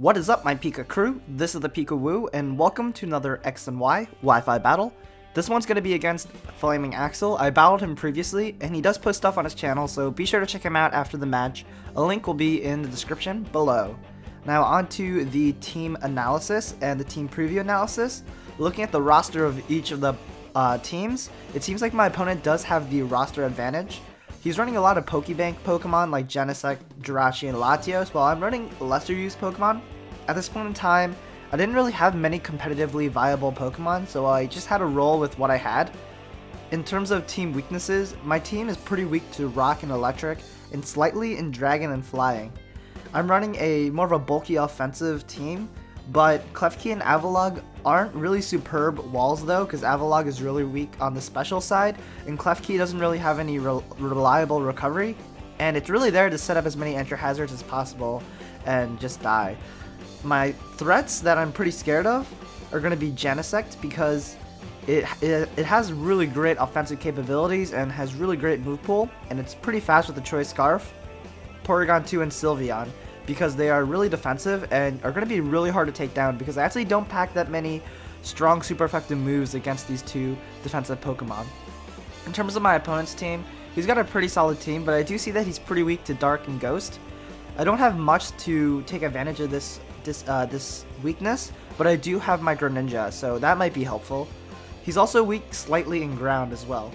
What is up, my Pika crew? This is the ThePikaWu, and welcome to another X and Y Wi-Fi battle. This one's going to be against Flaming Axel. I battled him previously, and he does post stuff on his channel, so be sure to check him out after the match. A link will be in the description below. Now on to the team analysis and the team preview analysis. Looking at the roster of each of the teams, it seems like my opponent does have the roster advantage. He's running a lot of Pokebank Pokemon like Genesect, Jirachi, and Latios, while I'm running lesser used Pokemon. At this point in time, I didn't really have many competitively viable Pokemon, so I just had to roll with what I had. In terms of team weaknesses, my team is pretty weak to Rock and Electric, and slightly in Dragon and Flying. I'm running a more of a bulky offensive team, but Klefki and Avalugg aren't really superb walls though, because Avalugg is really weak on the special side, and Klefki doesn't really have any reliable recovery, and it's really there to set up as many enter hazards as possible and just die. My threats that I'm pretty scared of are going to be Genesect, because it has really great offensive capabilities and has really great move pool, and it's pretty fast with the Choice Scarf. Porygon 2 and Sylveon, because they are really defensive and are going to be really hard to take down, because I actually don't pack that many strong super effective moves against these two defensive Pokemon. In terms of my opponent's team, he's got a pretty solid team, but I do see that he's pretty weak to Dark and Ghost. I don't have much to take advantage of this weakness, but I do have my Greninja, so that might be helpful. He's also weak slightly in Ground as well.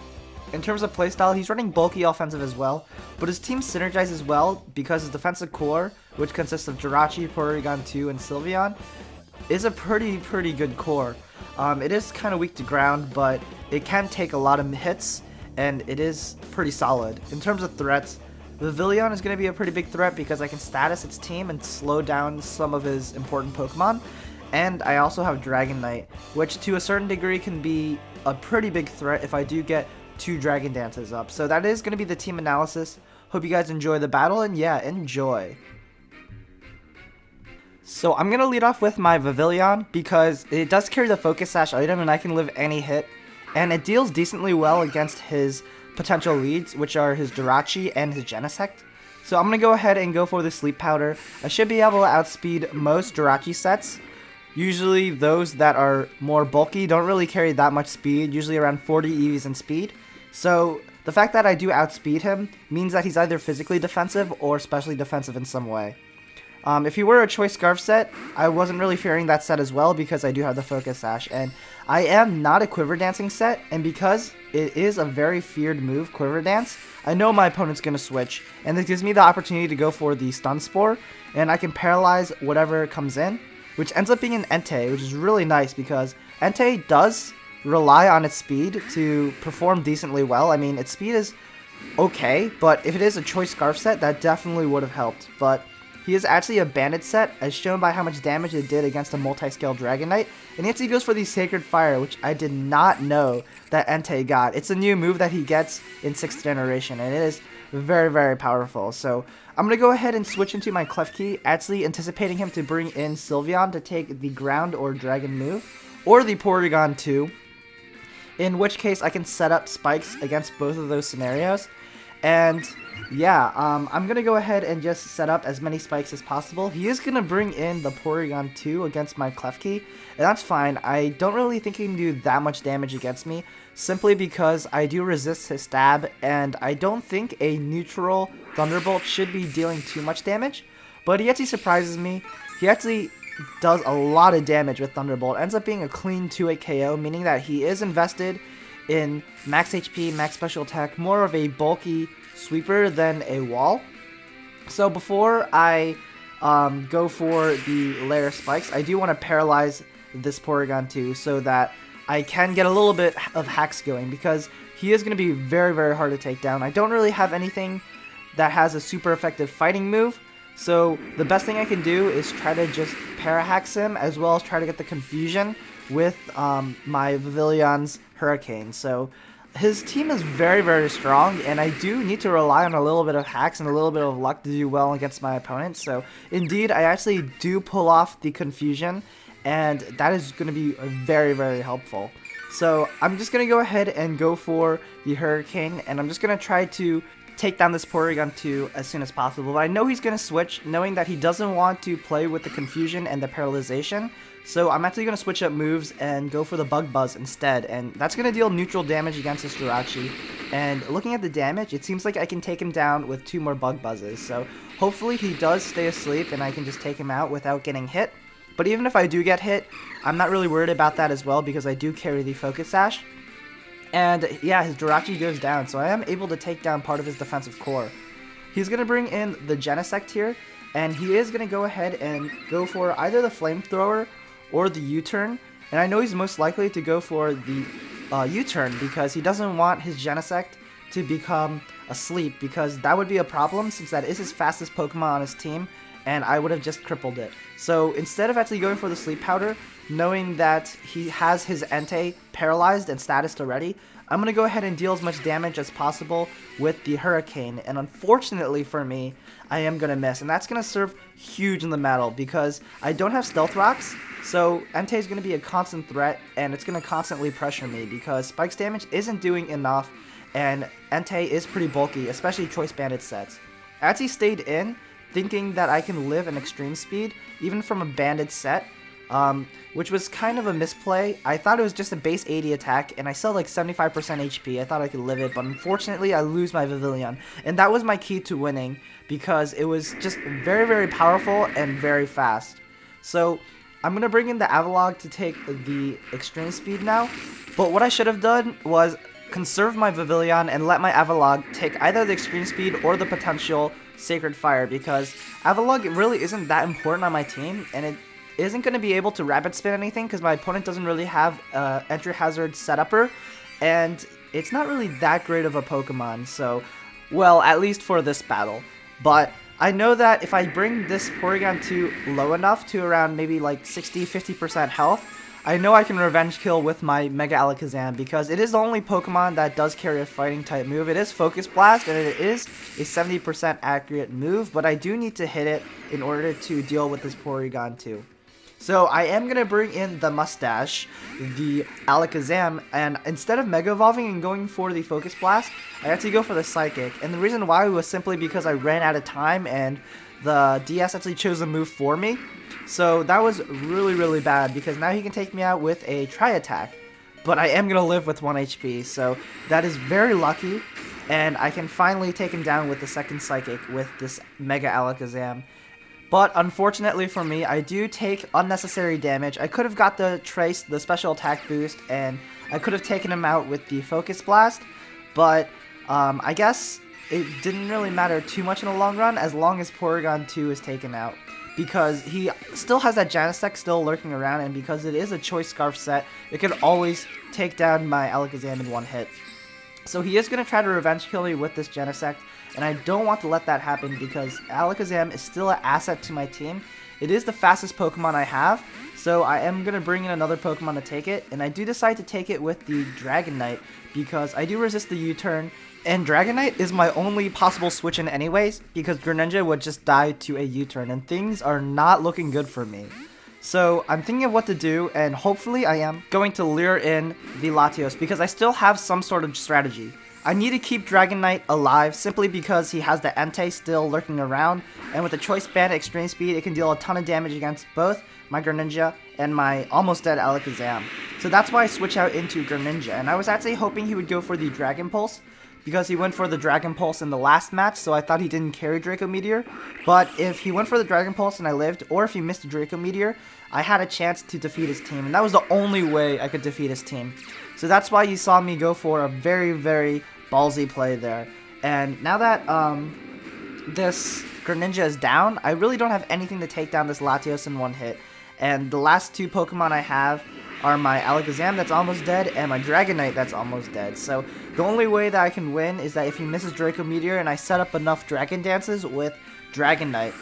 In terms of playstyle, he's running bulky offensive as well, but his team synergizes well because his defensive core, which consists of Jirachi, Porygon 2, and Sylveon, is a pretty good core. It is kind of weak to Ground, but it can take a lot of hits, and it is pretty solid. In terms of threats, Vivillon is going to be a pretty big threat because I can status its team and slow down some of his important Pokemon. And I also have Dragonite, which to a certain degree can be a pretty big threat if I do get 2 Dragon Dances up. So that is going to be the team analysis. Hope you guys enjoy the battle, and yeah, enjoy. So I'm going to lead off with my Vivillon because it does carry the Focus Sash item and I can live any hit. And it deals decently well against his potential leads, which are his Jirachi and his Genesect. So I'm going to go ahead and go for the Sleep Powder. I should be able to outspeed most Jirachi sets. Usually those that are more bulky don't really carry that much speed, usually around 40 EVs in speed. So the fact that I do outspeed him means that he's either physically defensive or specially defensive in some way. If he were a Choice Scarf set, I wasn't really fearing that set as well because I do have the Focus Sash. And I am not a Quiver Dancing set, and because it is a very feared move, Quiver Dance, I know my opponent's going to switch. And this gives me the opportunity to go for the Stun Spore, and I can paralyze whatever comes in, which ends up being an Entei, which is really nice because Entei does rely on its speed to perform decently well. I mean, its speed is okay, but if it is a Choice Scarf set, that definitely would have helped. But he is actually a Bandit set, as shown by how much damage it did against a multi-scale Dragonite, and he actually goes for the Sacred Fire, which I did not know that Entei got. It's a new move that he gets in 6th generation, and it is very powerful. So I'm going to go ahead and switch into my Klefki, actually anticipating him to bring in Sylveon to take the Ground or Dragon move, or the Porygon 2, in which case I can set up spikes against both of those scenarios. And yeah, I'm going to go ahead and just set up as many spikes as possible. He is going to bring in the Porygon 2 against my Klefki, and that's fine. I don't really think he can do that much damage against me, simply because I do resist his stab, and I don't think a neutral Thunderbolt should be dealing too much damage. But he actually surprises me. He actually does a lot of damage with Thunderbolt. Ends up being a clean 2-8 KO, meaning that he is invested in max HP, max special attack, more of a bulky sweeper than a wall. So before I go for the layer spikes, I do want to paralyze this Porygon 2 so that I can get a little bit of hacks going, because he is going to be very hard to take down. I don't really have anything that has a super effective fighting move, so the best thing I can do is try to just para-hacks him, as well as try to get the confusion with my Vivillon's Hurricane. So his team is very strong, and I do need to rely on a little bit of hacks and a little bit of luck to do well against my opponent. So indeed, I actually do pull off the confusion, and that is going to be very helpful. So I'm just going to go ahead and go for the Hurricane, and I'm just going to try to take down this Porygon 2 as soon as possible. But I know he's going to switch, knowing that he doesn't want to play with the confusion and the paralyzation. So I'm actually going to switch up moves and go for the Bug Buzz instead. And that's going to deal neutral damage against this Jirachi. And looking at the damage, it seems like I can take him down with 2 more Bug Buzzes. So hopefully he does stay asleep and I can just take him out without getting hit. But even if I do get hit, I'm not really worried about that as well because I do carry the Focus Sash. And yeah, his Jirachi goes down, so I am able to take down part of his defensive core. He's going to bring in the Genesect here, and he is going to go ahead and go for either the Flamethrower or the U-turn. And I know he's most likely to go for the U-turn because he doesn't want his Genesect to become asleep, because that would be a problem since that is his fastest Pokemon on his team, and I would have just crippled it. So instead of actually going for the Sleep Powder, knowing that he has his Entei paralyzed and statused already, I'm going to go ahead and deal as much damage as possible with the Hurricane. And unfortunately for me, I am going to miss. And that's going to serve huge in the battle because I don't have Stealth Rocks. So Entei is going to be a constant threat, and it's going to constantly pressure me because Spike's damage isn't doing enough, and Entei is pretty bulky, especially Choice Banded sets. As he stayed in, thinking that I can live an Extreme Speed, even from a banded set, which was kind of a misplay. I thought it was just a base 80 attack, and I still had like 75% HP. I thought I could live it, but unfortunately I lose my Pavilion. And that was my key to winning, because it was just very, very powerful and very fast. So I'm going to bring in the Avalog to take the Extreme Speed now, but what I should have done was conserve my Pavilion and let my Avalog take either the Extreme Speed or the potential Sacred Fire, because Avalog really isn't that important on my team, and it isn't going to be able to Rapid Spin anything because my opponent doesn't really have Entry Hazard Setupper, and it's not really that great of a Pokemon, so, well, at least for this battle. But I know that if I bring this Porygon 2 low enough to around maybe like 60-50% health, I know I can Revenge Kill with my Mega Alakazam, because it is the only Pokemon that does carry a fighting type move. It is Focus Blast, and it is a 70% accurate move, but I do need to hit it in order to deal with this Porygon 2. So I am going to bring in the Mustache, the Alakazam, and instead of Mega Evolving and going for the Focus Blast, I had to go for the Psychic. And the reason why was simply because I ran out of time and the DS actually chose a move for me. So that was really, really bad, because now he can take me out with a Tri-Attack. But I am going to live with 1 HP, so that is very lucky. And I can finally take him down with the second Psychic with this Mega Alakazam. But unfortunately for me, I do take unnecessary damage. I could have got the Trace, the special attack boost, and I could have taken him out with the Focus Blast. But I guess it didn't really matter too much in the long run as long as Porygon 2 is taken out, because he still has that Genesect still lurking around, and because it is a Choice Scarf set, it can always take down my Alakazam in one hit. So he is going to try to Revenge Kill me with this Genesect, and I don't want to let that happen because Alakazam is still an asset to my team. It is the fastest Pokemon I have, so I am going to bring in another Pokemon to take it, and I do decide to take it with the Dragonite because I do resist the U-turn, and Dragonite is my only possible switch in anyways, because Greninja would just die to a U-turn, and things are not looking good for me. So I'm thinking of what to do, and hopefully I am going to lure in the Latios, because I still have some sort of strategy. I need to keep Dragonite alive simply because he has the Entei still lurking around, and with the Choice Band Extreme Speed, it can deal a ton of damage against both my Greninja and my almost dead Alakazam. So that's why I switch out into Greninja, and I was actually hoping he would go for the Dragon Pulse, because he went for the Dragon Pulse in the last match, so I thought he didn't carry Draco Meteor. But if he went for the Dragon Pulse and I lived, or if he missed the Draco Meteor, I had a chance to defeat his team, and that was the only way I could defeat his team. So that's why you saw me go for a very, very ballsy play there. And now that this Greninja is down, I really don't have anything to take down this Latios in one hit. And the last two Pokemon I have are my Alakazam that's almost dead and my Dragonite that's almost dead. So the only way that I can win is that if he misses Draco Meteor and I set up enough Dragon Dances with Dragonite.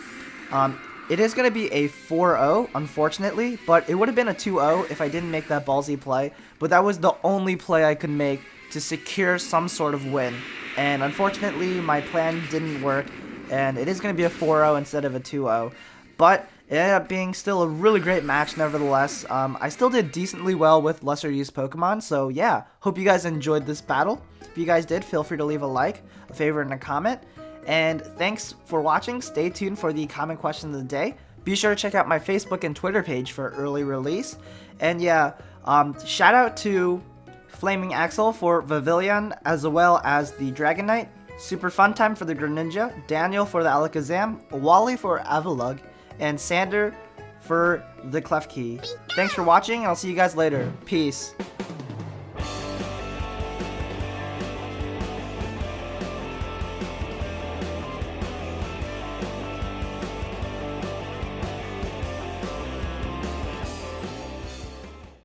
It is going to be a 4-0, unfortunately, but it would have been a 2-0 if I didn't make that ballsy play. But that was the only play I could make to secure some sort of win. And unfortunately, my plan didn't work, and it is going to be a 4-0 instead of a 2-0. But It ended up being still a really great match nevertheless. I still did decently well with lesser used Pokemon, so yeah, hope you guys enjoyed this battle. If you guys did, feel free to leave a like, a favorite, and a comment. And thanks for watching. Stay tuned for the comment question of the day. Be sure to check out my Facebook and Twitter page for early release. And yeah, shout out to Flaming Axel for Pavilion as well as the Dragonite. Super fun time for the Greninja. Daniel for the Alakazam. Wally for Avalugg. And Sander for the Klefki. Thanks for watching, and I'll see you guys later. Peace.